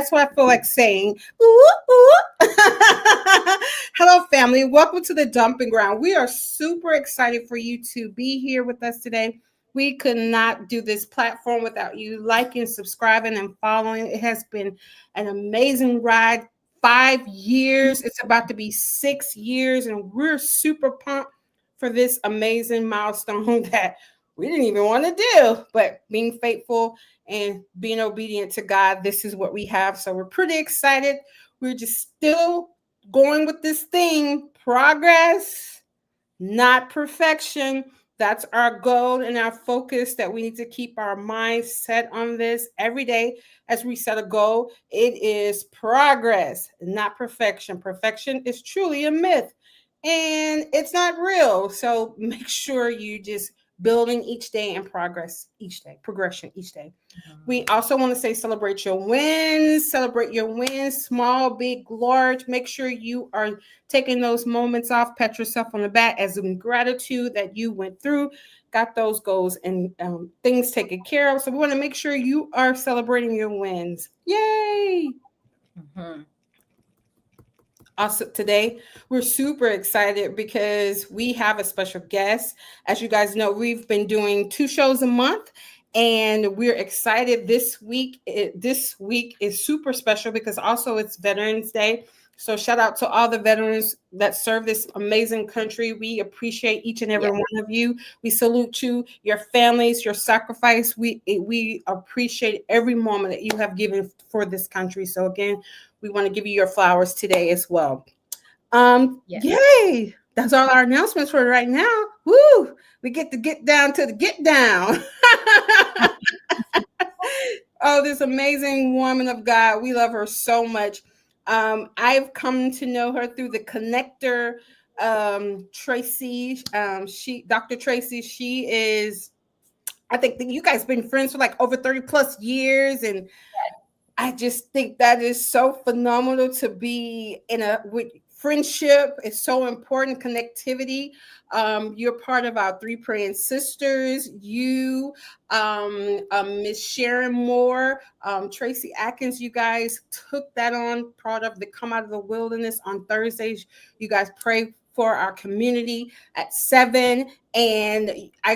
That's what I feel like saying. Ooh, ooh. Hello, family. Welcome to the Dumping Ground. We are super excited for you to be here with us today. We could not do this platform without you liking, subscribing, and following. It has been an amazing ride. 5 years. It's about to be 6 years, and we're super pumped for this amazing milestone that we didn't even want to do. But being faithful and being obedient to God, this is what we have. So we're pretty excited. We're just still going with this thing, progress, not perfection. That's our goal and our focus, that we need to keep our minds set on this every day as we set a goal. It is progress, not perfection. Perfection is truly a myth and it's not real. So make sure you just building each day and progression each day. We also want to say celebrate your wins, small, big, large. Make sure you are taking those moments off, pat yourself on the back as in gratitude that you went through, got those goals and things taken care of. So we want to make sure you are celebrating your wins. Yay! Mm-hmm. Also, today we're super excited because we have a special guest. As you guys know, we've been doing 2 shows a month, and we're excited this week. This week is super special because also it's Veterans Day. So shout out to all the veterans that serve this amazing country. We appreciate each and every one of you. We salute you, your families, your sacrifice. We appreciate every moment that you have given for this country. So again, we want to give you your flowers today as well. Yay! That's all our announcements for right now. Woo! We get to get down to the get down. Oh, this amazing woman of God. We love her so much. I've come to know her through the connector, Tracy. Dr. Tracy, she is, I think that you guys been friends for like over 30 plus years. And I just think that is so phenomenal to be with friendship. It's so important. Connectivity. You're part of our 3 Praying Sisters. You, Miss Sharon Moore, Tracy Atkins. You guys took that on. Part of the Come Out of the Wilderness on Thursdays. You guys pray for our community at 7. And I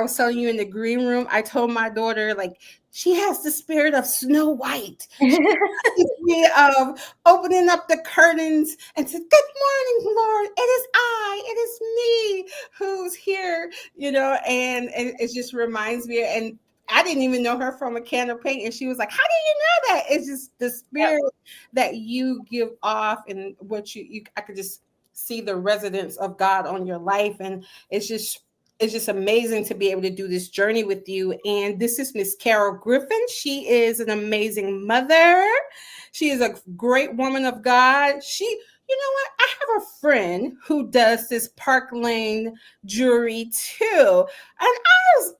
was telling you in the green room, I told my daughter, like, she has the spirit of Snow White. Of opening up the curtains and said, "Good morning, Lord. It is me who's here," and it just reminds me. And I didn't even know her from a can of paint. And she was like, "How do you know that?" It's just the spirit that you give off, and what I could just see the residence of God on your life. And it's just amazing to be able to do this journey with you. And this is Miss Carol Griffin. She is an amazing mother. She is a great woman of God. You know what? I have a friend who does this Parklane Jewelry too. And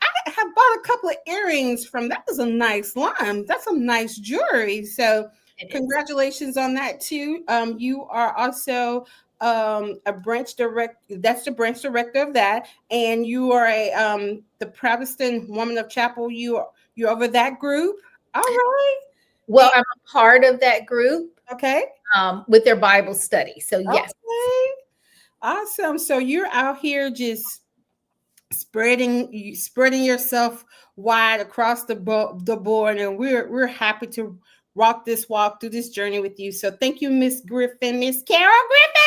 I have bought a couple of earrings from, that was a nice line. That's some nice jewelry. So congratulations on that too. You are also a branch director. That's the branch director of that, and you are the Protestant Women of Chapel. You're over that group. All right. Well, I'm a part of that group. Okay. With their Bible study. So yes. Okay. Awesome. So you're out here just spreading yourself wide across the board, and we're happy to walk through this journey with you. So thank you, Miss Griffin, Miss Carol Griffin.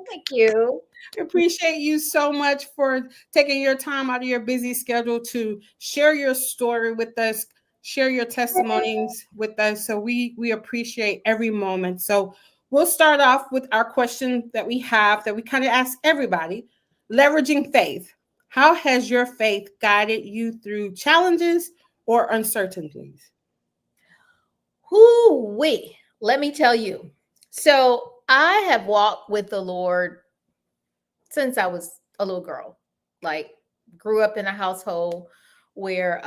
Thank you. Appreciate you so much for taking your time out of your busy schedule to share your story with us, share your testimonies with us. So we appreciate every moment. So we'll start off with our question that we have, that we kind of ask everybody: leveraging faith. How has your faith guided you through challenges or uncertainties? Whoo-wee. Let me tell you. So I have walked with the Lord since I was a little girl. Like, grew up in a household where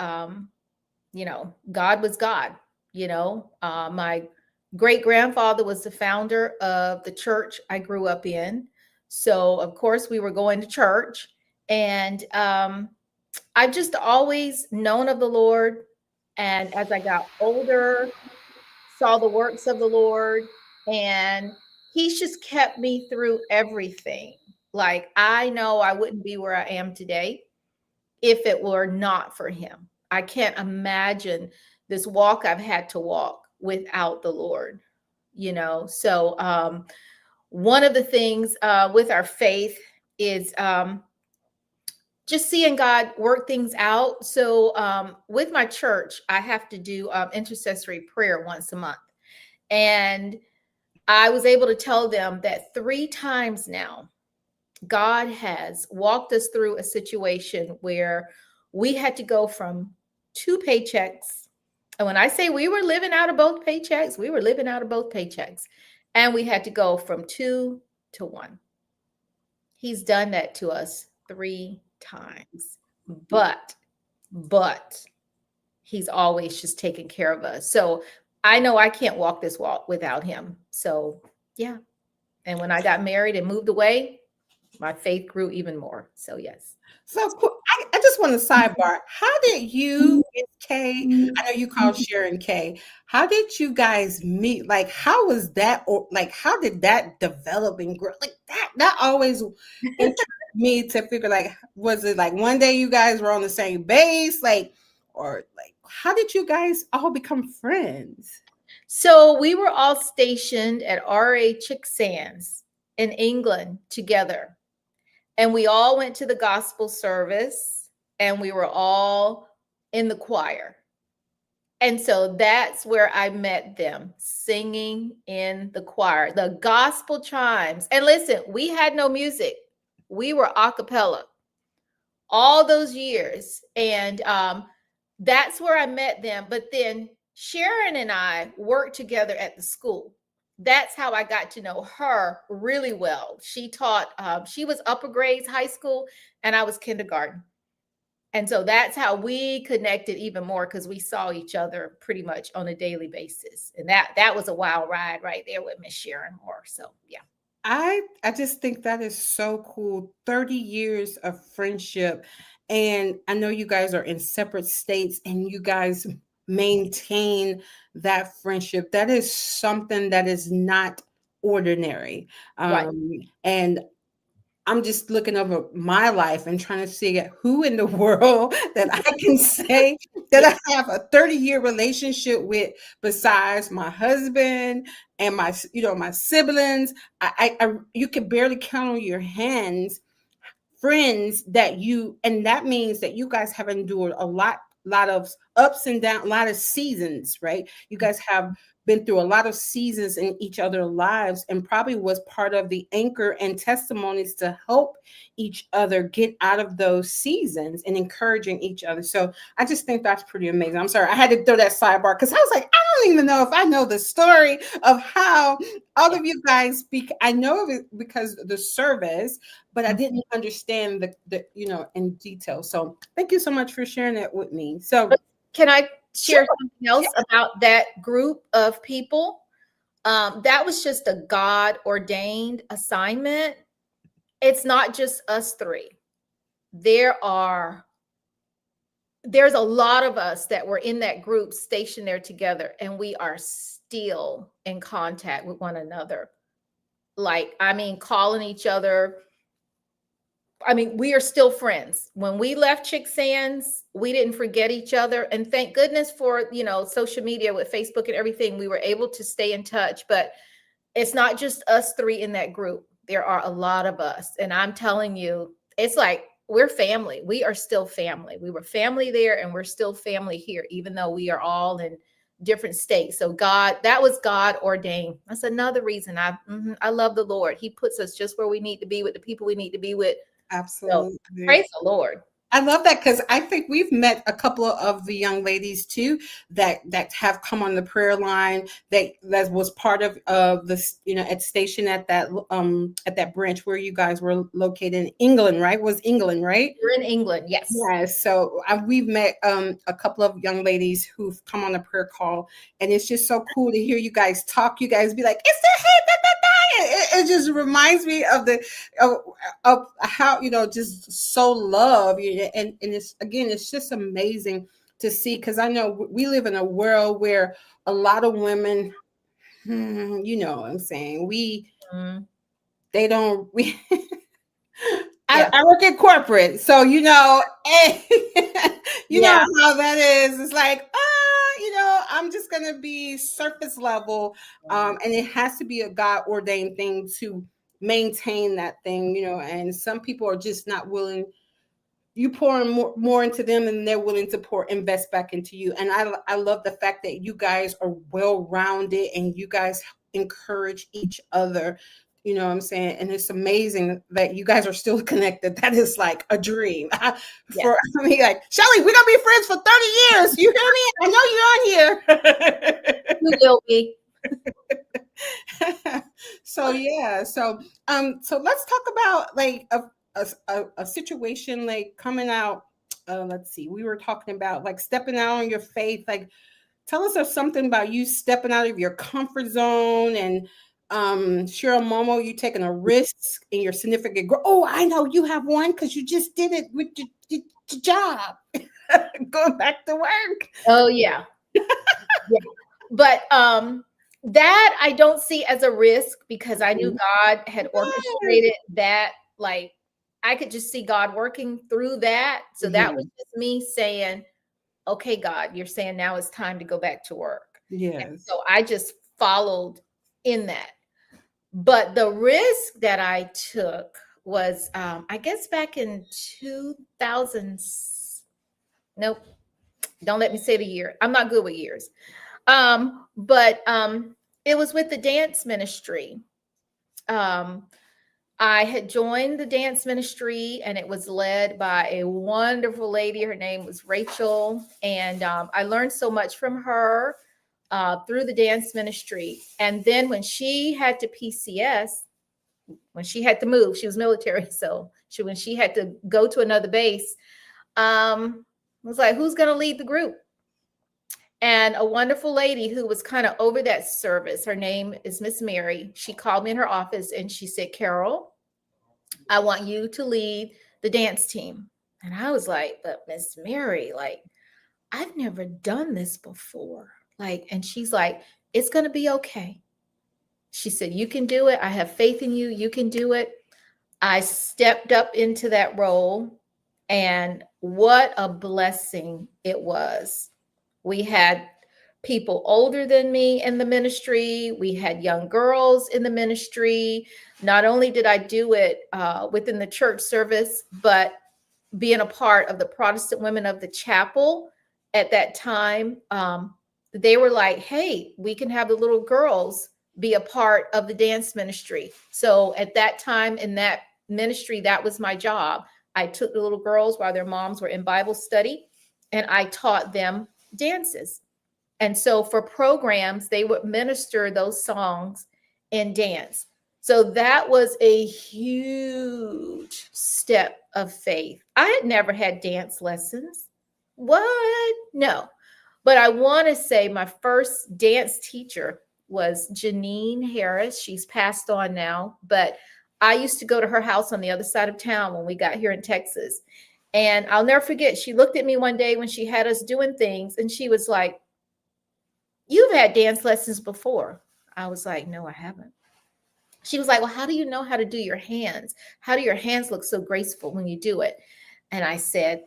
God was God. My great grandfather was the founder of the church I grew up in. So of course we were going to church, and I've just always known of the Lord. And as I got older, saw the works of the Lord, and he's just kept me through everything. Like, I know I wouldn't be where I am today if it were not for him. I can't imagine this walk I've had to walk without the Lord, you know. So one of the things with our faith is just seeing God work things out. So with my church, I have to do intercessory prayer once a month. And I was able to tell them that 3 times now, God has walked us through a situation where we had to go from 2 paychecks. And when I say we were living out of both paychecks, we were living out of both paychecks. And we had to go from 2 to 1. He's done that to us 3 times. But he's always just taken care of us. So I know I can't walk this walk without him. So yeah. And when I got married and moved away, my faith grew even more. So yes. So I just want to sidebar. How did you and Kay, I know you called Sharon Kay, how did you guys meet? Like, how was that, or like, how did that develop and grow? Like that always intrigued me to figure, like, was it like one day you guys were on the same base? Like, or like, how did you guys all become friends? So we were all stationed at RA Chick Sands in England together. And we all went to the gospel service, and we were all in the choir. And so that's where I met them, singing in the choir, the gospel chimes. And listen, we had no music. We were a cappella all those years. And that's where I met them. But then Sharon and I worked together at the school. That's how I got to know her really well. She taught, she was upper grades, high school, and I was kindergarten. And so that's how we connected even more, because we saw each other pretty much on a daily basis. And that was a wild ride right there with Miss Sharon Moore. So yeah. I just think that is so cool. 30 years of friendship. And I know you guys are in separate states and you guys maintain that friendship. That is something that is not ordinary. Right. And I'm just looking over my life and trying to see who in the world that I can say that Yeah. I have a 30-year relationship with besides my husband and my siblings. You can barely count on your hands friends and that means that you guys have endured a lot of ups and downs, a lot of seasons, right? You guys have been through a lot of seasons in each other's lives, and probably was part of the anchor and testimonies to help each other get out of those seasons and encouraging each other. So I just think that's pretty amazing. I'm sorry, I had to throw that sidebar because I was like, I don't even know if I know the story of how all of you guys speak. I know of it because of the service, but I didn't understand the in detail. So thank you so much for sharing that with me. So Can I share sure. something else about that group of people? That was just a God ordained assignment. It's not just us three. There's a lot of us that were in that group stationed there together, and we are still in contact with one another. Like, I mean, calling each other. I mean, we are still friends. When we left Chick Sands, we didn't forget each other. And thank goodness for, social media with Facebook and everything. We were able to stay in touch. But it's not just us three in that group. There are a lot of us. And I'm telling you, it's like we're family. We are still family. We were family there, and we're still family here, even though we are all in different states. So that was God ordained. That's another reason I love the Lord. He puts us just where we need to be with the people we need to be with. So Absolutely. praise the Lord. I love that because I think we've met a couple of the young ladies too that have come on the prayer line that was part of this, at station at that branch where you guys were located in England, right? Was England, right? We're in England, yes. Yes. So we've met a couple of young ladies who've come on a prayer call, and it's just so cool to hear you guys talk. You guys be like, "It's the hey, da, da, da." It just reminds me of how just so love, and it's just amazing to see, because I know we live in a world where a lot of women, you know what I'm saying, Mhm. they don't, we, Yeah. I work in corporate, so you know, you know Yeah. how that is. It's like, you know, I'm just gonna be surface level, and it has to be a God ordained thing to maintain that thing, you know. And some people are just not willing. You pour more into them, and they're willing to invest back into you. And I love the fact that you guys are well rounded, and you guys encourage each other. You know what I'm saying? And it's amazing that you guys are still connected. That is like a dream. Yeah. For I mean, like, Shelly, we're gonna be friends for 30 years. You hear me? I know you're on You will be. here. So yeah. So let's talk about like a situation like coming out. Let's see. We were talking about like stepping out on your faith. Like, tell us of something about you stepping out of your comfort zone and share a moment you taking a risk in your significant growth. Oh, I know you have one because you just did it with your job, going back to work. Oh yeah. Yeah. But that I don't see as a risk because I knew God had Yes. orchestrated that. Like I could just see God working through that. So that was Mhm. just me saying, okay, God, you're saying now it's time to go back to work. And Yes. so I just followed in that. But the risk that I took was, I guess back in 2000, nope, don't let me say the year. I'm not good with years. But it was with the dance ministry. Um, I had joined the dance ministry and it was led by a wonderful lady. Her name was Rachel. And I learned so much from her through the dance ministry. And then when she had to PCS, when she had to move, she was military. So when she had to go to another base, I was like, who's going to lead the group? And a wonderful lady who was kind of over that service, her name is Miss Mary. She called me in her office and she said, Carol, I want you to lead the dance team. And I was like, but Miss Mary, like, I've never done this before. Like, and she's like, it's going to be okay. She said, you can do it. I have faith in you. You can do it. I stepped up into that role. And what a blessing it was. We had people older than me in the ministry. We had young girls in the ministry. Not only did I do it within the church service, but being a part of the Protestant Women of the Chapel at that time, they were like, hey, we can have the little girls be a part of the dance ministry. So at that time in that ministry, that was my job. I took the little girls while their moms were in Bible study and I taught them dances. And so for programs, they would minister those songs and dance. So that was a huge step of faith. I had never had dance lessons. What? No. But I want to say my first dance teacher was Janine Harris. She's passed on now, but I used to go to her house on the other side of town when we got here in Texas. And I'll never forget, she looked at me one day when she had us doing things and she was like, you've had dance lessons before. I was like, no, I haven't. She was like, well, how do you know how to do your hands? How do your hands look so graceful when you do it? And I said,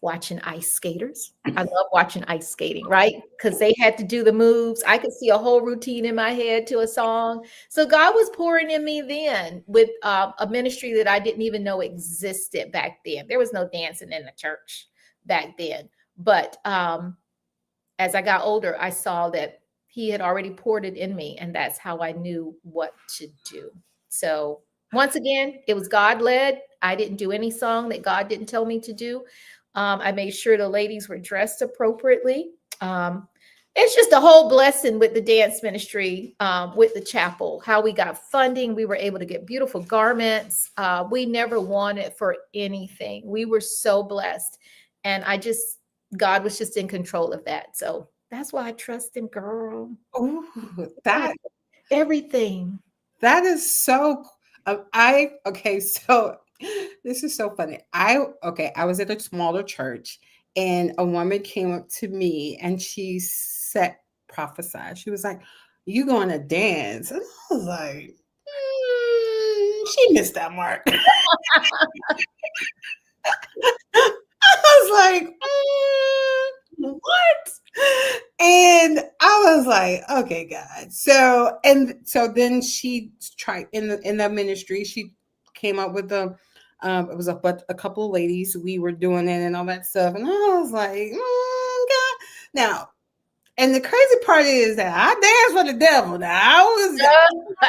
watching ice skaters. I love watching ice skating, right? Because they had to do the moves. I could see a whole routine in my head to a song. So God was pouring in me then with a ministry that I didn't even know existed back then. There was no dancing in the church back then. But as I got older, I saw that he had already poured it in me, and that's how I knew what to do. So once again, it was God led. I didn't do any song that God didn't tell me to do. I made sure the ladies were dressed appropriately. It's just a whole blessing with the dance ministry, with the chapel, how we got funding. We were able to get beautiful garments. We never wanted for anything. We were so blessed. And God was just in control of that. So that's why I trust him, girl. Oh, God, that everything. that is so. Okay. So this is so funny. I was at a smaller church, and a woman came up to me and she said, prophesied. She was like, "You going to dance?" And I was like, she missed that mark. I was like, what? And I was like, okay, God. So then she tried in the ministry. She came up with it was a couple of ladies. We were doing it and all that stuff, and I was like, God. Now, and the crazy part is that I danced for the devil. Now I was,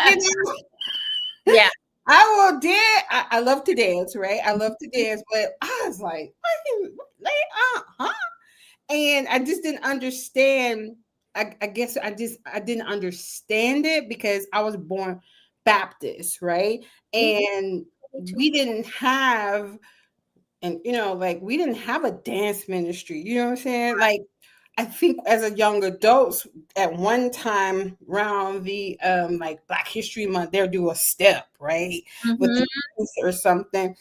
you know, Yeah. I will dance. I love to dance, right? I love to dance, but I was like, huh? And I just didn't understand. I guess I didn't understand it because I was born Baptist, right? And we didn't have, and like we didn't have a dance ministry. You know what I'm saying? Like I think as a young adults, at one time around the like Black History Month, they'll do a step, right? With the Mhm. youth or something.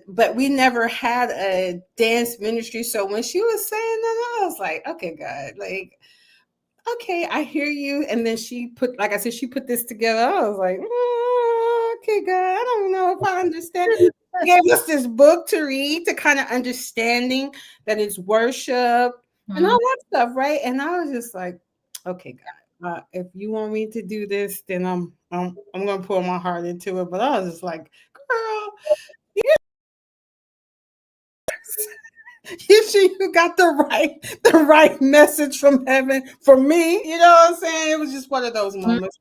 But we never had a dance ministry. So when she was saying that, I was like, okay, God, like, okay, I hear you. And then she put, like I said, she put this together. I was like, okay, God, I don't know if I understand. Gave us this book to read to kind of understanding that it's worship and all Mhm. that stuff, right? And I was just like, okay, God, if you want me to do this, then I'm gonna pour my heart into it. But I was just like, girl, you sure you got the right message from heaven for me? You know what I'm saying? It was just one of those Mhm. moments.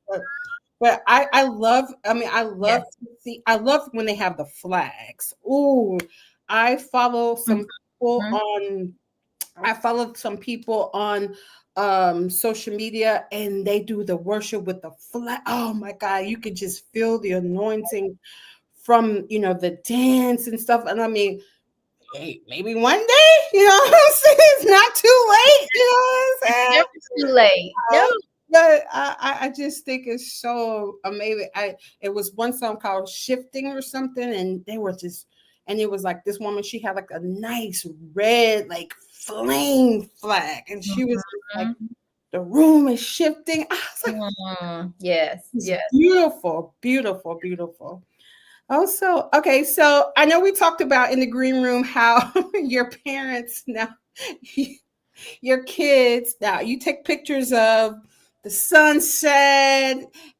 But I love, I mean, I love Yes. to see, I love when they have the flags. Ooh, I follow some people Mhm. on, I follow some people on social media and they do the worship with the flag. Oh my God, you could just feel the anointing from, the dance and stuff. And I mean, hey, maybe one day, what I'm saying? It's not too late, you know what I'm It's saying? never too late. No. Uh, but I just think it's so amazing. It was one song called "Shifting" or something, and they were just, and it was like this woman. She had like a nice red like flame flag, and she was just like, Mhm. "The room is shifting." I was like, Yes. "It's Yes. beautiful, beautiful, beautiful." Also, okay, so I know we talked about in the green room how your parents now your kids now you take pictures of the sunset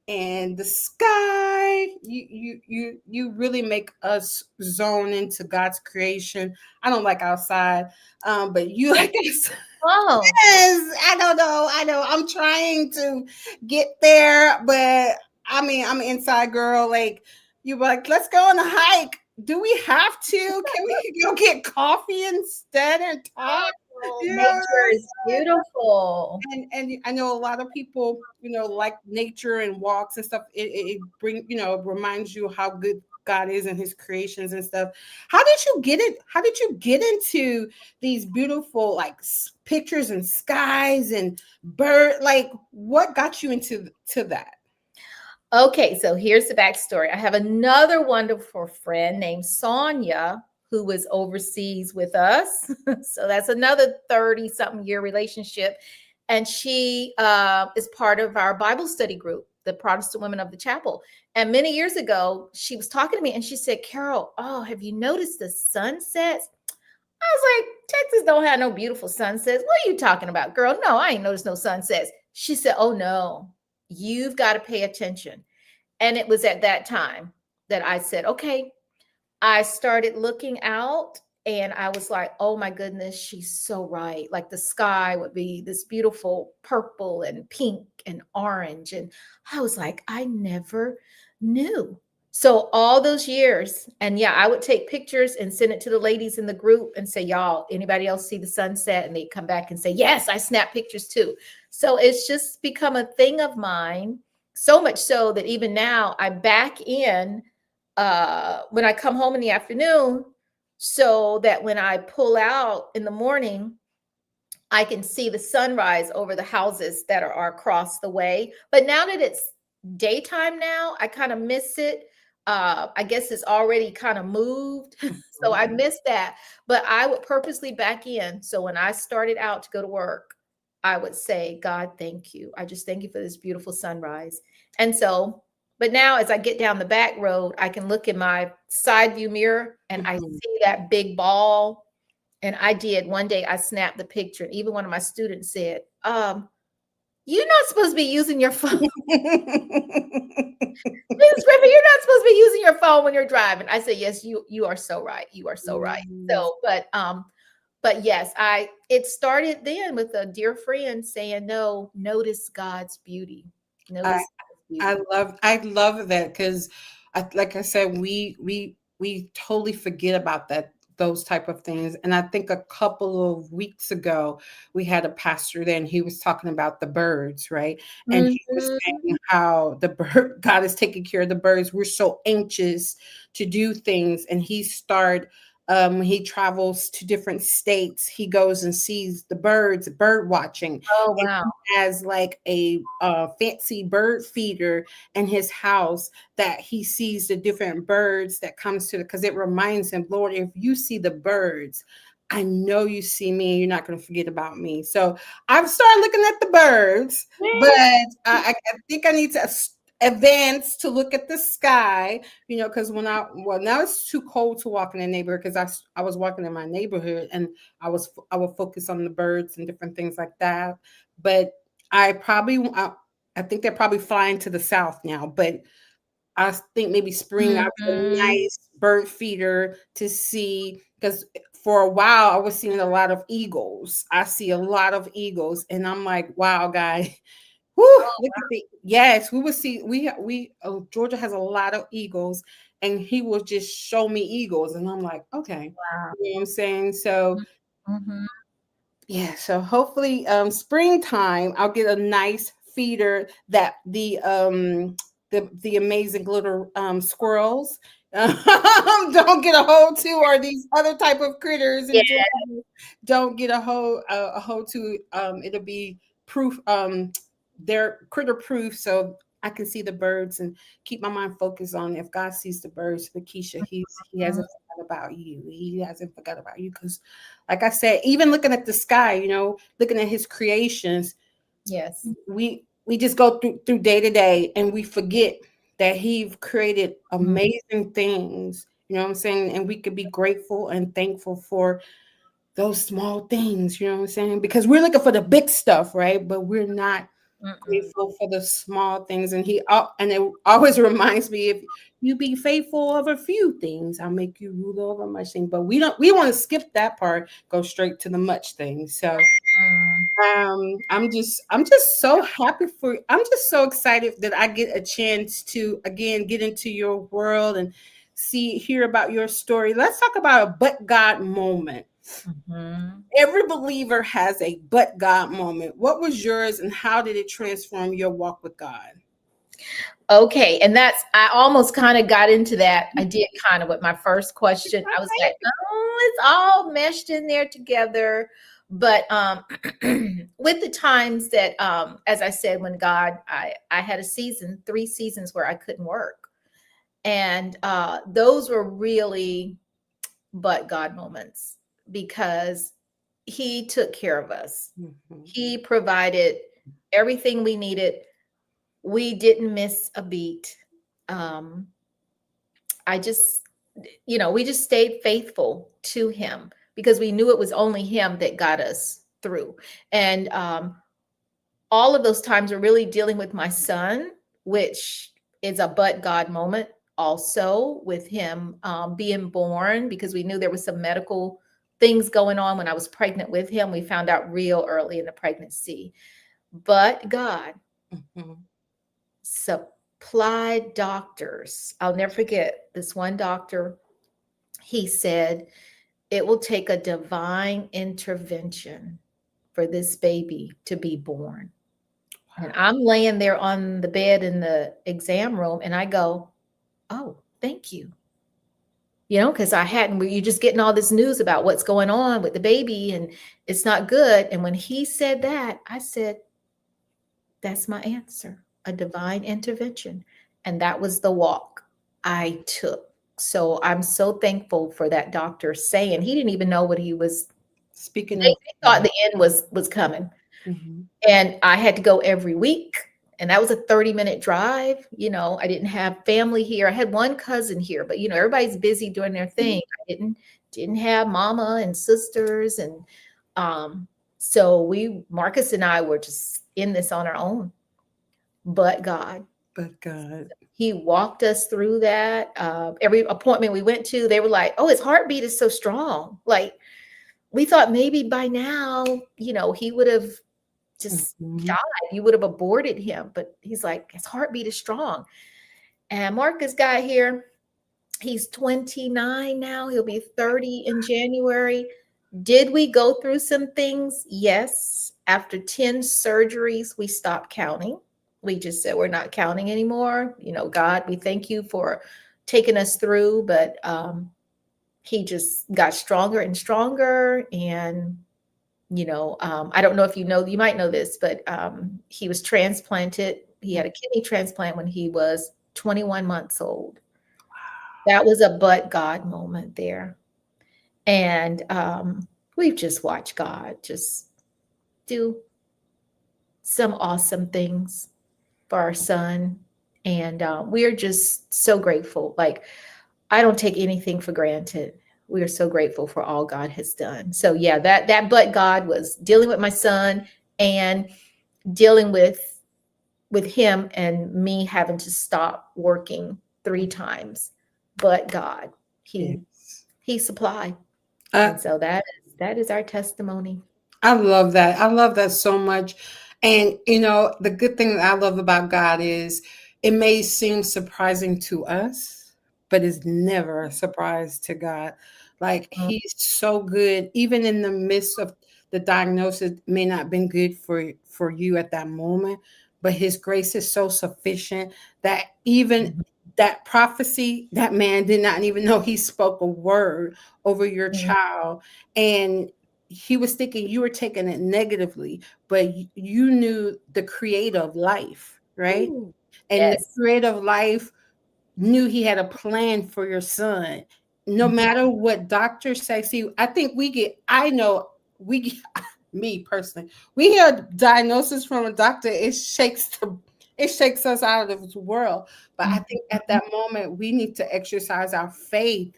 and the sky. You really make us zone into God's creation. I don't like outside, but you like us. Oh. Yes, I don't know. I know. I'm trying to get there, but I mean, I'm an inside girl. Like you were like, let's go on a hike. Do we have to? Can we go get coffee instead and talk? Oh, You know, nature is beautiful. and I know a lot of people, like nature and walks and stuff. It bring, reminds you how good God is and His creations and stuff. How did you get it? How did you get into these beautiful like pictures and skies and bird? Like, what got you into to that? Okay, so here's the backstory. I have another wonderful friend named Sonia who was overseas with us. So that's another 30 something year relationship. And she is part of our Bible study group, the Protestant Women of the Chapel. And many years ago, she was talking to me and she said, Carol, oh, have you noticed the sunsets? I was like, Texas don't have no beautiful sunsets. What are you talking about, girl? No, I ain't noticed no sunsets. She said, oh, no, you've got to pay attention. And it was at that time that I said, okay, I started looking out and I was like, oh my goodness, she's so right. Like the sky would be this beautiful purple and pink and orange. And I was like, I never knew. So all those years, and yeah, I would take pictures and send it to the ladies in the group and say, y'all, anybody else see the sunset? And they'd come back and say, yes, I snap pictures too. So it's just become a thing of mine, so much so that even now I back in when I come home in the afternoon, so that when I pull out in the morning, I can see the sunrise over the houses that are across the way. But now that it's daytime now, I kind of miss it. I guess it's already kind of moved. So I missed that. But I would purposely back in. So when I started out to go to work, I would say, God, thank you. I just thank you for this beautiful sunrise. And so, but now as I get down the back road, I can look in my side view mirror and I Mhm. see that big ball. And I did one day, I snapped the picture. And even one of my students said, you're not supposed to be using your phone. Mrs. Griffin, you're not supposed to be using your phone when you're driving. I said, yes, you are so right. You are so right. Yes. So, but yes, it started then with a dear friend saying, no, notice God's beauty. I Notice God's I beauty. love that because, like I said, we totally forget about those type of things. And I think a couple of weeks ago we had a pastor there, and he was talking about the birds, right? And he was saying Mhm. how the bird God is taking care of the birds. We're so anxious to do things, and when he travels to different states, he goes and sees the birds, bird watching, Oh, and wow. he has like a fancy bird feeder in his house that he sees the different birds that comes to because it reminds him, Lord, if you see the birds, I know you see me and you're not going to forget about me. So I've started looking at the birds, but I think I need to advance to look at the sky, because now it's too cold to walk in the neighborhood because I was walking in my neighborhood and I would focus on the birds and different things like that. But I think they're probably flying to the south now, but I think maybe spring I'll get a Mhm. nice bird feeder to see because for a while I was seeing a lot of eagles. I see a lot of eagles, and I'm like, wow, guy. Whew, look at yes, we will see. Georgia has a lot of eagles, and he will just show me eagles, and I'm like, okay, Wow. you know what I'm saying? So Mhm. yeah, so hopefully springtime I'll get a nice feeder that the amazing little squirrels don't get a hold to, or these other type of critters Yeah. in Georgia don't get a hold to. It'll be proof, they're critter proof, so I can see the birds and keep my mind focused on if God sees the birds, Lakeisha, he Mhm. hasn't forgot about you. He hasn't forgot about you because, like I said, even looking at the sky, looking at His creations, Yes. we just go through day to day and we forget that He created Mhm. amazing things. You know what I'm saying? And we could be grateful and thankful for those small things, you know what I'm saying? Because we're looking for the big stuff, right? But we're not Mm-mm. grateful for the small things. And it always reminds me, if you be faithful of a few things, I'll make you rule over much things. But we want to skip that part, go straight to the much things. So Mm. I'm just so happy I'm just so excited that I get a chance to again get into your world and hear about your story. Let's talk about a but God moment. Mhm. Every believer has a but God moment. What was yours and how did it transform your walk with God? Okay, and I almost kind of got into that. I did kind of with my first question. I was like, oh, it's all meshed in there together. But with the times that, as I said, when God, I had 3 seasons where I couldn't work, and those were really but God moments because He took care of us. Mhm. He provided everything we needed. We didn't miss a beat. Um, I just, we just stayed faithful to him because we knew it was only him that got us through. And all of those times were really dealing with my son, which is a but God moment also with him being born because we knew there was some medical things going on when I was pregnant with him. We found out real early in the pregnancy. But God, Mhm. supplied doctors. I'll never forget this one doctor. He said, it will take a divine intervention for this baby to be born. And I'm laying there on the bed in the exam room and I go, oh, thank you. Because I hadn't, you just getting all this news about what's going on with the baby and it's not good. And when he said that, I said, that's my answer, a divine intervention. And that was the walk. I took. So I'm so thankful for that doctor saying he didn't even know what he was. Speaking of, They thought the end was coming. mhm. And I had to go every week. And that was a 30-minute drive. I didn't have family here. I had one cousin here, but everybody's busy doing their thing. I didn't have mama and sisters. And um, so Marcus and I were just in this on our own. But God, But God, he walked us through that. Every appointment we went to, they were like, "Oh, his heartbeat is so strong." Like, we thought maybe by now, he would have just mhm. died. You would have aborted him. But he's like, his heartbeat is strong. And Marcus got here. He's 29 now. He'll be 30 in January. Did we go through some things? Yes. After 10 surgeries, we stopped counting. We just said we're not counting anymore. God, we thank you for taking us through. But he just got stronger and stronger. And I don't know if you might know this, but he was transplanted. He had a kidney transplant when he was 21 months old. That was a but God moment there. And we've just watched God just do some awesome things for our son. And we're just so grateful. Like, I don't take anything for granted. We are so grateful for all God has done. So yeah, that but God was dealing with my son and dealing with him and me having to stop working 3 times. But God, he Yes. he supplied. Uh, And so that is our testimony. I love that. I love that so much. And the good thing that I love about God is it may seem surprising to us, but it's never a surprise to God. Like Mhm, he's so good, even in the midst of the diagnosis may not been good for you at that moment, but his grace is so sufficient that even mhm, that prophecy, that man did not even know he spoke a word over your mhm. child. And he was thinking you were taking it negatively, but you knew the creator of life, right? Ooh, And the yes. creator of life knew he had a plan for your son. No Mhm, matter what doctors say, see, I think I know we get, me personally, we hear a diagnosis from a doctor, it shakes us out of this world. But I think at mhm, that moment, we need to exercise our faith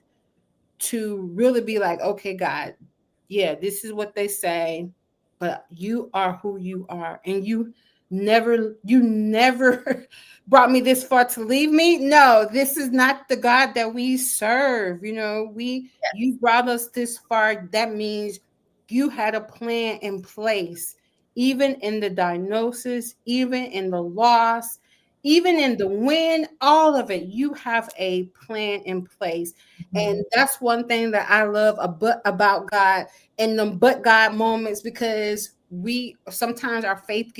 to really be like, okay, God, yeah, this is what they say, but you are who you are. And you never brought me this far to leave me. No, this is not the God that we serve. You yes. brought us this far. That means you had a plan in place, even in the diagnosis, even in the loss, even in the win, all of it. You have a plan in place. And Mhm, that's one thing that I love about God in the but God moments, because we sometimes our faith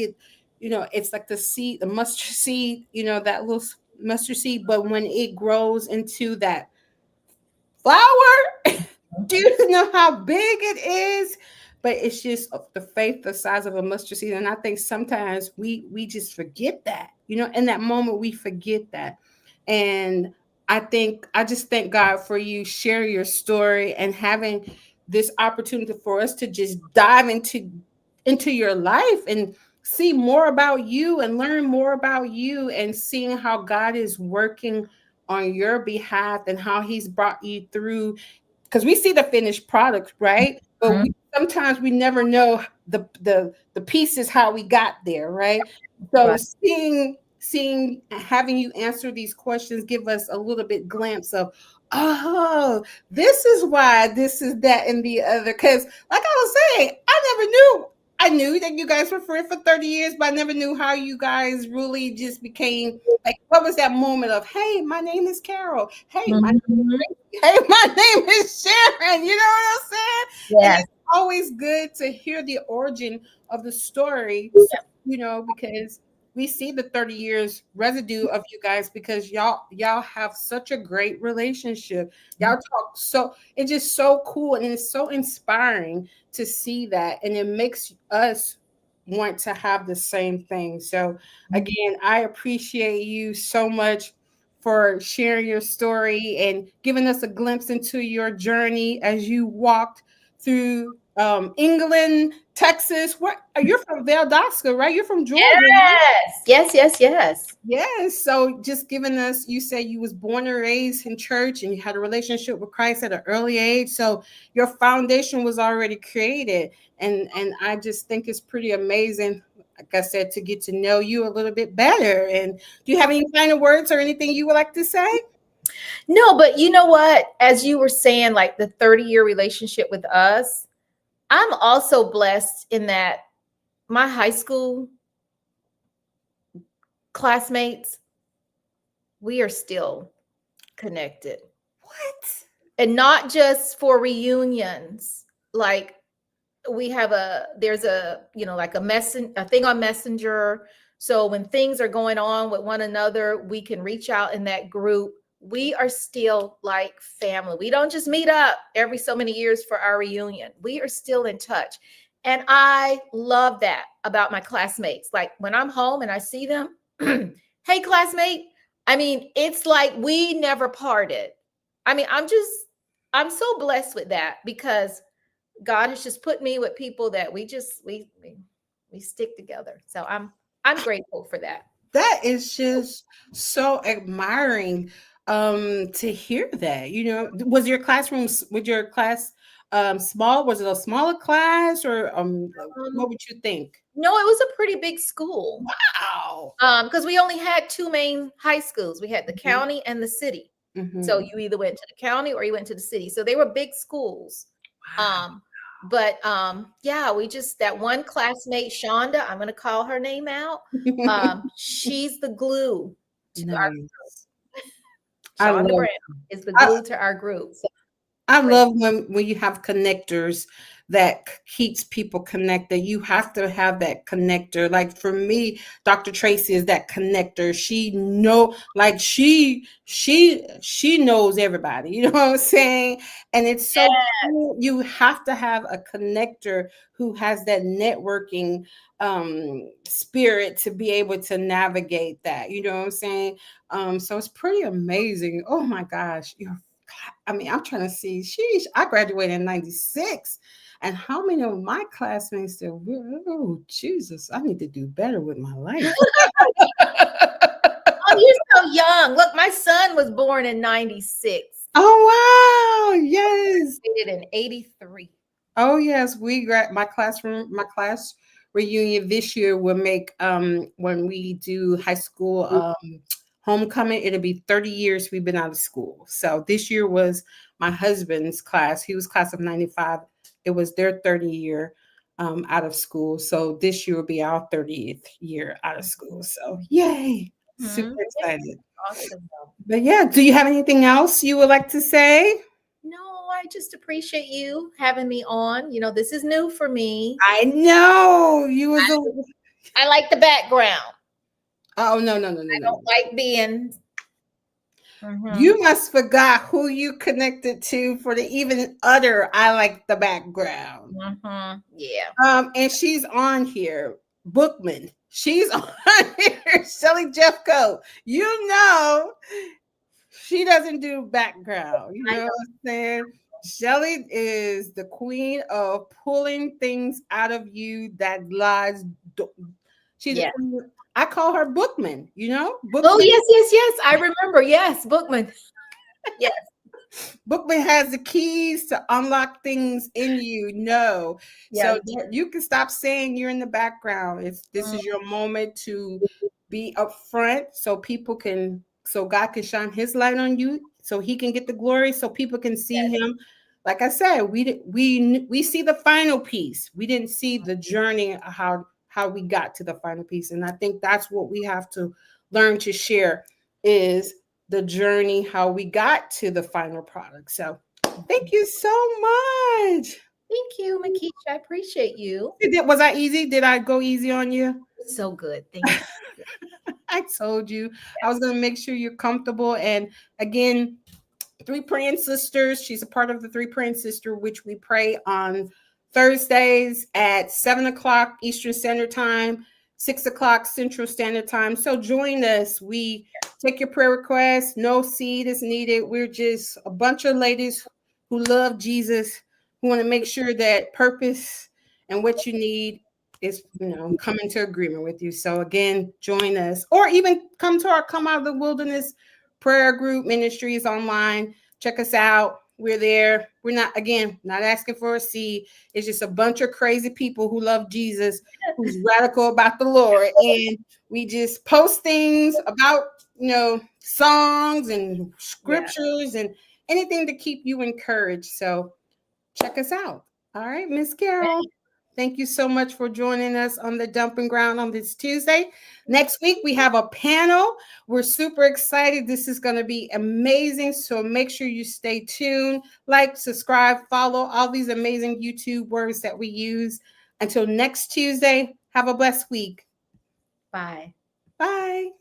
it's like the seed, the mustard seed, that little mustard seed. But when it grows into that flower, do you know how big it is? But it's just the faith the size of a mustard seed. And I think sometimes we just forget that. In that moment we forget that. And I just thank God for you sharing your story and having this opportunity for us to just dive into your life and see more about you and learn more about you and seeing how God is working on your behalf and how he's brought you through, because we see the finished product, right? But mhm. sometimes we never know the pieces how we got there, right? So Right. seeing having you answer these questions give us a little bit glimpse of, oh, this is why this is that and the other. Because like I was saying, I knew that you guys were friends for 30 years, but I never knew how you guys really just became like, what was that moment of, hey, my name is Carol. Hey, my Mhm. hey, my name is Sharon. You know what I'm saying? And Yes. it's always good to hear the origin of the story, so, because we see the 30 years residue of you guys, because y'all have such a great relationship. Y'all talk so, it's just so cool and it's so inspiring to see that, and it makes us want to have the same thing. So again, I appreciate you so much for sharing your story and giving us a glimpse into your journey as you walked through England, Texas. What you're from Valdosta, right? You're from Georgia, right? Yes. Yes. So just giving us, you said you was born and raised in church and you had a relationship with Christ at an early age. So your foundation was already created. And I just think it's pretty amazing, like I said, to get to know you a little bit better. And do you have any final words or anything you would like to say? No, but you know what? As you were saying, like the 30-year relationship with us, I'm also blessed in that my high school classmates, we are still connected. What? And not just for reunions. Like there's a, like a thing on Messenger. So when things are going on with one another, we can reach out in that group. We are still like family. We don't just meet up every so many years for our reunion. We are still in touch. And I love that about my classmates. Like when I'm home and I see them, hey, classmate. I mean, it's like we never parted. I mean, I'm so blessed with that because God has just put me with people that we stick together. So I'm grateful for that. That is just so admiring to hear that. Was your class small? Was it a smaller class or what would you think? No, it was a pretty big school. Wow. Because we only had two main high schools. We had the county and the city. So you either went to the county or you went to the city. So they were big schools. Wow. But yeah, we just, that one classmate, Shonda, I'm going to call her name out. She's the glue to our group. Shonda Brown is the glue to our group. So, I love when you have connectors that keeps people connected. You have to have that connector. Like for me, Dr. Tracy is that connector. She knows everybody. You know what I'm saying? And it's so cool. You have to have a connector who has that networking spirit to be able to navigate that. You know what I'm saying? So it's pretty amazing. Oh my gosh. I'm trying to see. Sheesh, I graduated in 96. And how many of my classmates said, oh, Jesus, I need to do better with my life. Oh, you're so young. Look, my son was born in 96. Oh, wow. Yes. In 83. Oh, yes. My class reunion this year will make, when we do high school homecoming, it'll be 30 years we've been out of school. So this year was my husband's class. He was class of 95. It was their 30 year out of school. So this year will be our 30th year out of school. So yay. Super excited. Awesome. But yeah, do you have anything else you would like to say? No, I just appreciate you having me on. This is new for me. I know. I like the background. Oh, no. I don't like being. You must forgot who you connected to for the even utter. I like the background. Yeah. And she's on here. Bookman. She's on here. Shelly Jeffco. She doesn't do background. You know what I'm saying? Shelly is the queen of pulling things out of you that lies. She's the queen. I call her Bookman, Bookman. Oh, yes. I remember. Yes, Bookman. Yes. Bookman has the keys to unlock things in you. So you can stop saying you're in the background. This is your moment to be up front so God can shine his light on you so he can get the glory so people can see him. Like I said, we see the final piece. We didn't see the journey of how we got to the final piece. And I think that's what we have to learn to share is the journey, how we got to the final product. So thank you so much. Thank you, Makisha. I appreciate you. Was I easy? Did I go easy on you? So good. Thank you. I told you I was going to make sure you're comfortable. And again, Three Praying Sisters. She's a part of the Three Praying Sister, which we pray on Thursdays at 7 o'clock Eastern Standard Time, 6 o'clock Central Standard Time. So join us. We take your prayer requests. No seed is needed. We're just a bunch of ladies who love Jesus, who want to make sure that purpose and what you need is, come into agreement with you. So again, join us, or even come to our Come Out of the Wilderness prayer group ministries online. Check us out. We're there. We're not asking for a seed. It's just a bunch of crazy people who love Jesus, who's radical about the Lord. And we just post things about, songs and scriptures and anything to keep you encouraged. So check us out. All right, Miss Carol. Thank you so much for joining us on the Dumping Ground on this Tuesday. Next week, we have a panel. We're super excited. This is going to be amazing. So make sure you stay tuned, like, subscribe, follow all these amazing YouTube words that we use. Until next Tuesday, have a blessed week. Bye. Bye.